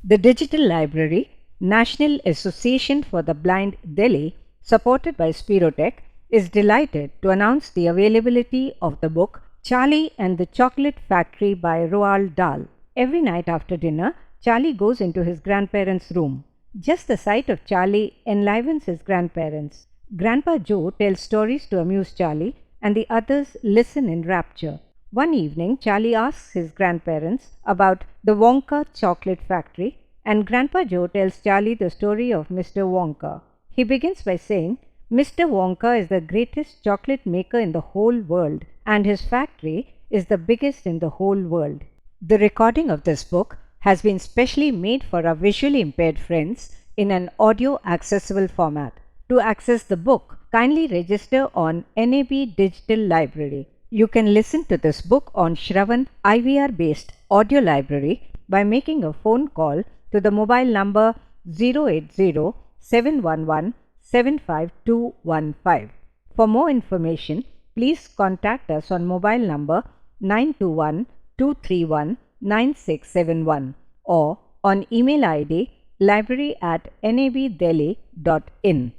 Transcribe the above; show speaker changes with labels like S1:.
S1: The Digital Library, National Association for the Blind Delhi, supported by Spirotech, is delighted to announce the availability of the book Charlie and the Chocolate Factory by Roald Dahl. Every night after dinner, Charlie goes into his grandparents' room. Just the sight of Charlie enlivens his grandparents. Grandpa Joe tells stories to amuse Charlie, and the others listen in rapture. One evening, Charlie asks his grandparents about the Wonka chocolate factory, and Grandpa Joe tells Charlie the story of Mr. Wonka. He begins by saying, Mr. Wonka is the greatest chocolate maker in the whole world, and his factory is the biggest in the whole world. The recording of this book has been specially made for our visually impaired friends in an audio accessible format. To access the book, kindly register on NAB Digital Library. You can listen to this book on Shravan IVR-based audio library by making a phone call to the mobile number 080-711-75215. For more information, please contact us on mobile number 921-231-9671 or on email ID library@nabdelhi.in.